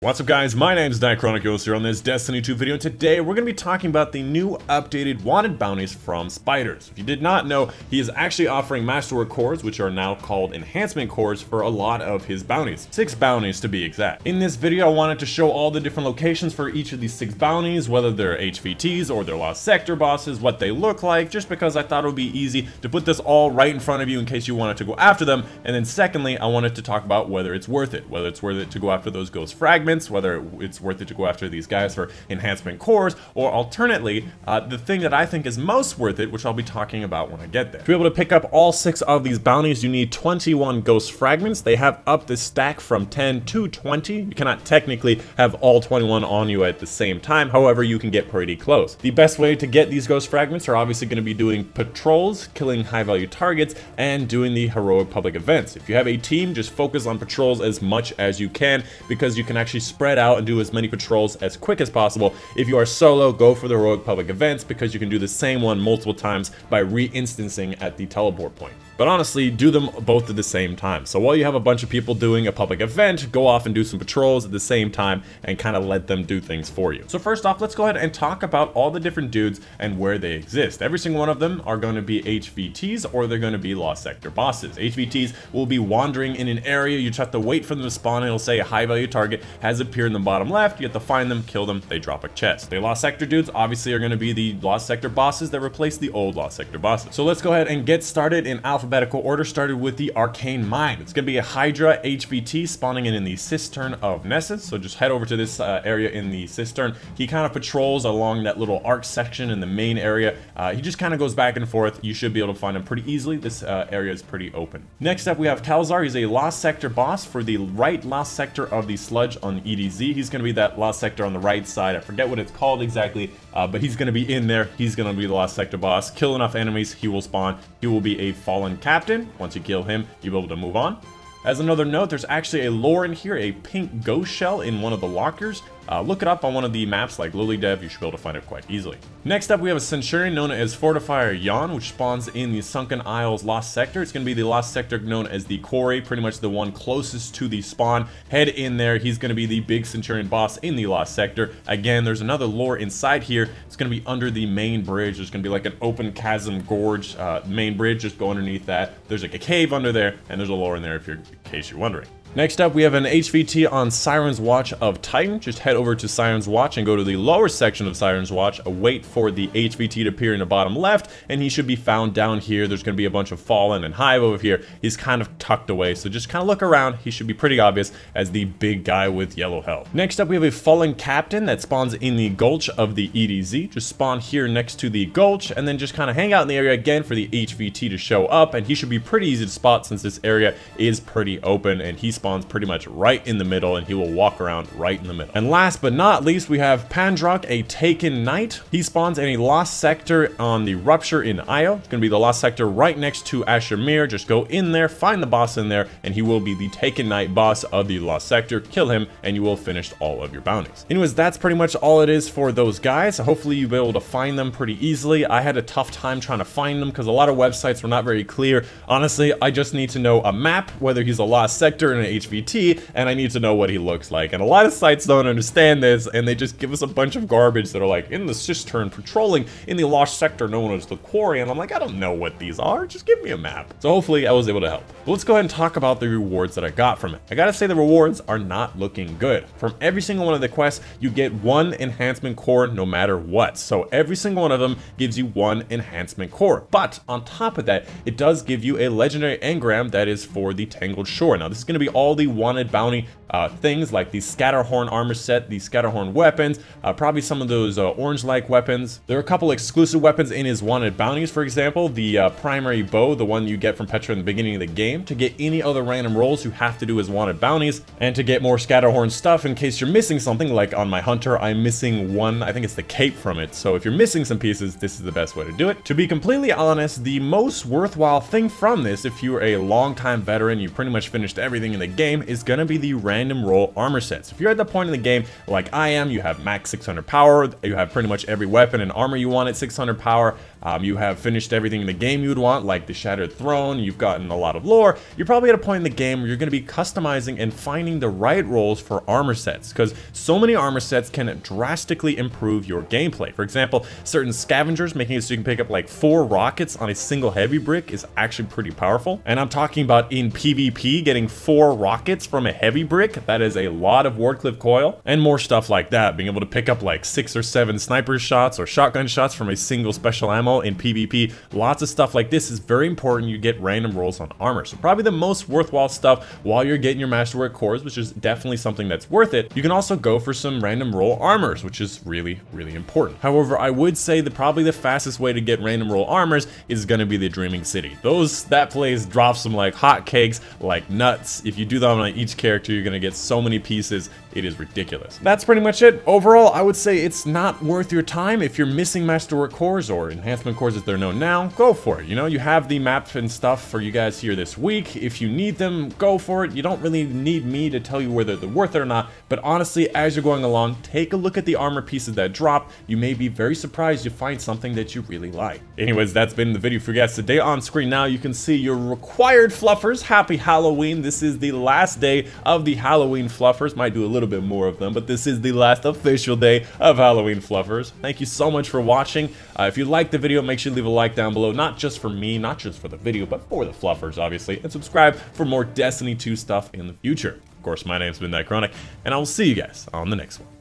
What's up guys, my name is Dychronic here on this Destiny 2 video, and today we're going to be talking about the new updated wanted bounties from Spiders. If you did not know, he is actually offering Masterwork cores, which are now called Enhancement cores, for a lot of his bounties. 6 bounties to be exact. In this video I wanted to show all the different locations for each of these 6 bounties, whether they're HVTs or they're Lost Sector bosses, what they look like, just because I thought it would be easy to put this all right in front of you in case you wanted to go after them. And then secondly, I wanted to talk about whether it's worth it to go after those ghost fragments, whether it's worth it to go after these guys for enhancement cores, or alternately, the thing that I think is most worth it, which I'll be talking about when I get there. To be able to pick up all 6 of these bounties, you need 21 ghost fragments. They have up the stack from 10 to 20. You cannot technically have all 21 on you at the same time, however, you can get pretty close. The best way to get these ghost fragments are obviously going to be doing patrols, killing high value targets, and doing the heroic public events. If you have a team, just focus on patrols as much as you can, because you can actually spread out and do as many patrols as quick as possible. If you are solo, go for the heroic public events, because you can do the same one multiple times by re-instancing at the teleport point. But honestly, do them both at the same time. So while you have a bunch of people doing a public event, go off and do some patrols at the same time and kind of let them do things for you. So first off, let's go ahead and talk about all the different dudes and where they exist. Every single one of them are going to be HVTs, or they're going to be Lost Sector bosses. HVTs will be wandering in an area. You just have to wait for them to spawn, and it'll say a high value target has appeared in the bottom left. You have to find them, kill them, they drop a chest. The Lost Sector dudes obviously are going to be the Lost Sector bosses that replace the old Lost Sector bosses. So let's go ahead and get started in alphabetical order, started with the Arcane Mine. It's going to be a Hydra HVT spawning in the Cistern of Nessus. So just head over to this area in the Cistern. He kind of patrols along that little arc section in the main area. He just kind of goes back and forth. You should be able to find him pretty easily. This area is pretty open. Next up, we have Kalzar. He's a Lost Sector boss for the right Lost Sector of the Sludge on EDZ. He's going to be that Lost Sector on the right side. I forget what it's called exactly, but he's going to be in there. He's going to be the Lost Sector boss. Kill enough enemies, he will spawn. He will be a fallen captain. Once you kill him, you'll be able to move on. As another note, there's actually a lore in here, a pink ghost shell in one of the lockers. Look it up on one of the maps like Lily Dev, you should be able to find it quite easily. Next up, we have a Centurion known as Fortifier Yon, which spawns in the Sunken Isles Lost Sector. It's going to be the Lost Sector known as the Quarry, pretty much the one closest to the spawn. Head in there, he's going to be the big Centurion boss in the Lost Sector. Again, there's another lore inside here. It's going to be under the main bridge. There's going to be like an open chasm gorge, main bridge, just go underneath that. There's like a cave under there, and there's a lore in there in case you're wondering. Next up, we have an HVT on Siren's Watch of Titan. Just head over to Siren's Watch and go to the lower section of Siren's Watch. Wait for the HVT to appear in the bottom left, and he should be found down here. There's going to be a bunch of Fallen and Hive over here. He's kind of tucked away, so just kind of look around. He should be pretty obvious as the big guy with yellow health. Next up, we have a Fallen Captain that spawns in the Gulch of the EDZ. Just spawn here next to the Gulch, and then just kind of hang out in the area again for the HVT to show up, and he should be pretty easy to spot since this area is pretty open, and he spawns pretty much right in the middle, and he will walk around right in the middle. And last but not least, we have Pandrock, a Taken Knight. He spawns in a Lost Sector on the Rupture in Io. It's going to be the Lost Sector right next to Asher Mir. Just go in there, find the boss in there, and he will be the Taken Knight boss of the Lost Sector. Kill him, and you will finish all of your bounties. Anyways, that's pretty much all it is for those guys. Hopefully you'll be able to find them pretty easily. I had a tough time trying to find them because a lot of websites were not very clear. Honestly, I just need to know a map, whether he's a Lost Sector in an HVT, and I need to know what he looks like. And a lot of sites don't understand this, and they just give us a bunch of garbage that are like, in the Cistern patrolling in the Lost Sector known as the Quarry, and I'm like, I don't know what these are, just give me a map. So hopefully I was able to help. But let's go ahead and talk about the rewards that I got from it. I gotta say the rewards are not looking good. From every single one of the quests, you get 1 enhancement core no matter what. So every single one of them gives you 1 enhancement core. But on top of that, it does give you a legendary engram that is for the Tangled Shore. Now this is gonna be all the wanted bounty things like the Scatterhorn armor set, the Scatterhorn weapons, probably some of those orange-like weapons. There are a couple exclusive weapons in his wanted bounties, for example, the primary bow, the one you get from Petra in the beginning of the game. To get any other random rolls, you have to do his wanted bounties, and to get more Scatterhorn stuff, in case you're missing something, like on my Hunter, I'm missing one, I think it's the cape from it. So if you're missing some pieces, this is the best way to do it. To be completely honest, the most worthwhile thing from this, if you're a long-time veteran, you pretty much finished everything in the game, is gonna be the random roll armor sets. If you're at the point in the game like I am, you have max 600 power, you have pretty much every weapon and armor you want at 600 power, you have finished everything in the game you would want, like the Shattered Throne, you've gotten a lot of lore, you're probably at a point in the game where you're going to be customizing and finding the right roles for armor sets, because so many armor sets can drastically improve your gameplay. For example, certain scavengers, making it so you can pick up like 4 rockets on a single heavy brick, is actually pretty powerful. And I'm talking about in PvP, getting 4 rockets from a heavy brick, that is a lot of Wardcliff coil, and more stuff like that. Being able to pick up like 6 or 7 sniper shots or shotgun shots from a single special ammo in PvP, lots of stuff like this is very important. You get random rolls on armor. So probably the most worthwhile stuff while you're getting your Masterwork cores, which is definitely something that's worth it. You can also go for some random roll armors, which is really, really important. However, I would say that probably the fastest way to get random roll armors is going to be the Dreaming City. That place drops them like hotcakes, like nuts. If you do that on each character, you're going to get so many pieces. It is ridiculous. That's pretty much it. Overall, I would say it's not worth your time. If you're missing Masterwork cores or Enhancement cores as they're known now, go for it. You know, you have the map and stuff for you guys here this week. If you need them, go for it. You don't really need me to tell you whether they're worth it or not, but honestly, as you're going along, take a look at the armor pieces that drop. You may be very surprised you find something that you really like. Anyways, that's been the video for you guys today. On screen now, you can see your required fluffers. Happy Halloween. This is the last day of the Halloween fluffers. Might do a little bit more of them, but this is the last official day of Halloween fluffers. Thank you so much for watching. If you liked the video, make sure you leave a like down below, not just for me, not just for the video, but for the fluffers, obviously, and subscribe for more Destiny 2 stuff in the future. Of course, my name's been Dychronic, and I will see you guys on the next one.